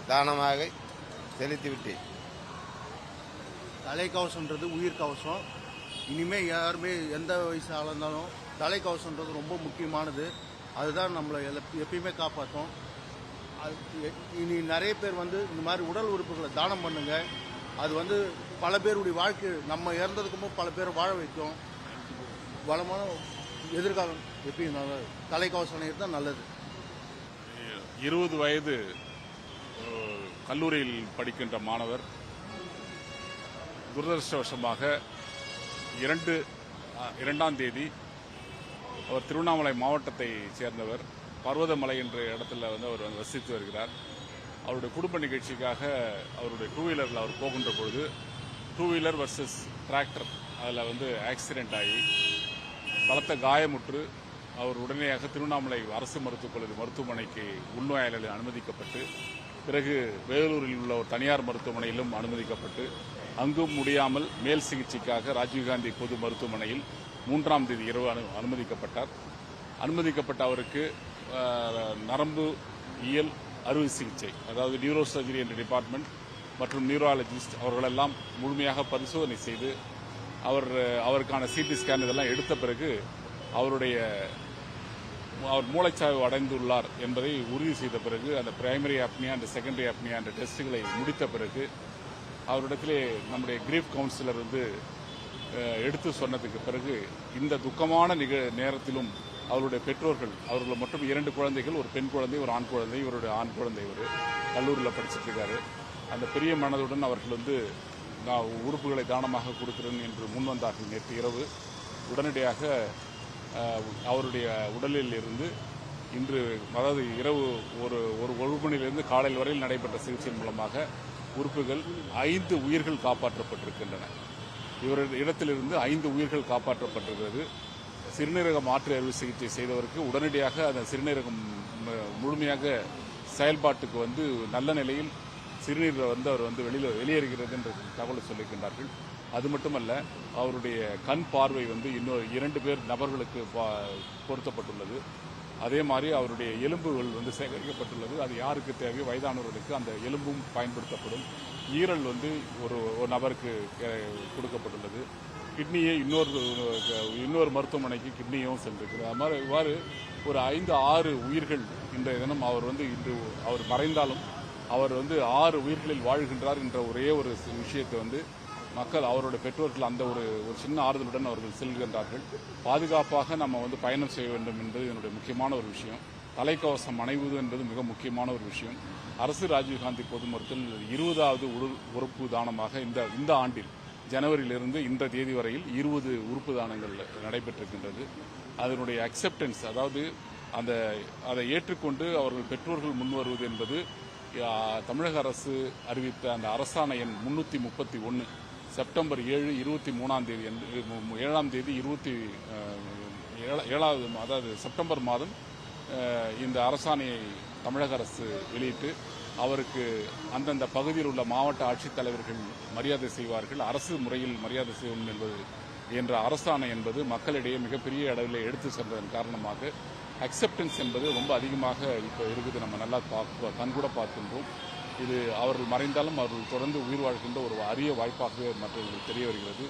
தானமாக செலுத்திவிட்டேன். தலைக்கவசம்ன்றது உயிர் கவசம். இனிமேல் யாருமே எந்த வயசு ஆளாஇருந்தாலும் தலைக்கவசம்ன்றது ரொம்ப முக்கியமானது. அதுதான் நம்மளை எப்பயுமே காப்பாற்றும். இனி நிறைய பேர் இந்த மாதிரி உடல் உறுப்புகளை தானம் பண்ணுங்க. அது பல பேருடைய வாழ்க்கை நம்ம இறந்ததுக்கு பல பேரை வாழ வைக்கும். வளமான எதிர்காலம் எப்பயும் தலைக்கவசம் தான் நல்லது. 20 வயது கல்லூரியில் படிக்கின்ற மாணவர் துரதிருஷ்டவசமாக 2ஆம் தேதி அவர் திருவண்ணாமலை மாவட்டத்தை சேர்ந்தவர். பர்வதமலை என்ற இடத்துல அவர் வசித்து வருகிறார். அவருடைய குடும்ப நிகழ்ச்சிக்காக அவருடைய 2 வீலரில் அவர் போகின்ற பொழுது 2 வீலர் வர்சஸ் டிராக்டர் அதில் ஆக்சிடென்ட் ஆகி பலத்த காயமுற்று அவர் உடனடியாக திருவண்ணாமலை அரசு மருத்துவக் கல்லூரி மருத்துவமனைக்கு உள்நோயாளிகளில் அனுமதிக்கப்பட்டு பிறகு வேலூரில் உள்ள ஒரு தனியார் மருத்துவமனையிலும் அனுமதிக்கப்பட்டு அங்கும் முடியாமல் மேல் சிகிச்சைக்காக ராஜீவ்காந்தி பொது மருத்துவமனையில் 3ஆம் தேதி இரவு அனுமதிக்கப்பட்டார். அனுமதிக்கப்பட்ட அவருக்கு நரம்பு இயல் அறுவை சிகிச்சை, அதாவது நியூரோ சர்ஜரி என்ற டிபார்ட்மெண்ட் மற்றும் நியூராலஜிஸ்ட் அவர்களெல்லாம் முழுமையாக பரிசோதனை செய்து அவருக்கான சிடி ஸ்கேன் இதெல்லாம் எடுத்த பிறகு அவர் மூளைச்சாய்வு அடைந்துள்ளார் என்பதை உறுதி செய்த பிறகு அந்த primary apnoea and secondary apnoea என்ற டெஸ்ட்டுகளை முடித்த பிறகு அவரிடத்திலே நம்முடைய கிரீஃப் கவுன்சிலர் எடுத்து சொன்னதுக்கு பிறகு இந்த துக்கமான நேரத்திலும் அவருடைய பெற்றோர்கள், அவர்கள் மட்டும் 2 குழந்தைகள், ஒரு பெண் குழந்தை, ஒரு ஆண் குழந்தை, இவருடைய ஆண் குழந்தை கல்லூரியில் படிச்சுட்டு இருக்காரு. அந்த பெரிய மனதுடன் அவர்கள் நான் உறுப்புகளை தானமாக கொடுக்கிறேன் என்று முன்வந்தார்கள். நேற்று இரவு உடனடியாக அவருடைய உடலில் இருந்து இன்று, அதாவது இரவு ஒரு மணியிலிருந்து காலையில் வரையில் நடைபெற்ற சிகிச்சையின் மூலமாக உறுப்புகள் 5 உயிர்கள் காப்பாற்றப்பட்டிருக்கின்றன. இவரது இடத்திலிருந்து 5 உயிர்கள் காப்பாற்றப்பட்டிருக்கிறது. சிறுநீரக மாற்று அறுவை சிகிச்சை செய்தவருக்கு உடனடியாக அந்த சிறுநீரகம் முழுமையாக செயல்பாட்டுக்கு நல்ல நிலையில் சிறுநீர் அவர் வெளியேறுகிறது என்ற தகவலை சொல்லியிருக்கின்றார்கள். அது மட்டுமல்ல, அவருடைய கண் பார்வை இன்னொரு 2 நபர்களுக்கு பொருத்தப்பட்டுள்ளது. அதே மாதிரி அவருடைய எலும்புகள் சேகரிக்கப்பட்டுள்ளது. அது யாருக்கு தேவை, வயதானவர்களுக்கு அந்த எலும்பும் பயன்படுத்தப்படும். ஈரல் ஒரு நபருக்கு கொடுக்கப்பட்டுள்ளது. கிட்னியை இன்னொரு மருத்துவமனைக்கு கிட்னியும் சென்றிருக்கிறது. அது மாதிரி இவ்வாறு ஒரு 5-6 உயிர்கள் இன்றைய தினம் இன்று அவர் மறைந்தாலும் அவர் 6 உயிர்களில் வாழ்கின்றார் என்ற ஒரே ஒரு விஷயத்தை மக்கள், அவருடைய பெற்றோர்கள் அந்த ஒரு சின்ன ஆறுதலுடன் அவர்கள் செல்கின்றார்கள். பாதுகாப்பாக நம்ம பயணம் செய்ய வேண்டும் என்பது என்னுடைய முக்கியமான ஒரு விஷயம். தலைக்கவசம் அணைவது என்பது மிக முக்கியமான ஒரு விஷயம். அரசு ராஜீவ்காந்தி பொது மருத்துவத்தில் 20வது உறுப்பு தானமாக இந்த ஆண்டில் ஜனவரியிலிருந்து இந்த தேதி வரையில் 20 உறுப்பு தானங்கள் நடைபெற்றிருக்கின்றது. அதனுடைய அக்செப்டன்ஸ், அதாவது அதை ஏற்றுக்கொண்டு அவர்கள் பெற்றோர்கள் முன்வருவது என்பது தமிழக அரசு அறிவித்த அந்த அரசாணை எண் 331 செப்டம்பர் 23ஆம் தேதி 7ஆம் தேதி 27வது, அதாவது செப்டம்பர் மாதம் இந்த அரசாணையை தமிழக அரசு வெளியிட்டு அவருக்கு அந்தந்த பகுதியில் உள்ள மாவட்ட ஆட்சித்தலைவர்கள் மரியாதை செய்வார்கள், அரசு முறையில் மரியாதை செய்யும் என்ற அரசாணை என்பது மக்களிடையே மிகப்பெரிய அளவில் எடுத்து சென்றதன் காரணமாக அக்செப்டன்ஸ் என்பது ரொம்ப அதிகமாக இப்போ இருக்குது. நம்ம நல்லா கண்கூட பார்க்கின்றோம். இது அவர்கள் மறைந்தாலும் அவர்கள் தொடர்ந்து உயிர் வாழ்கின்ற ஒரு அரிய வாய்ப்பாகவே மற்றவர்களுக்கு தெரிய வருகிறது.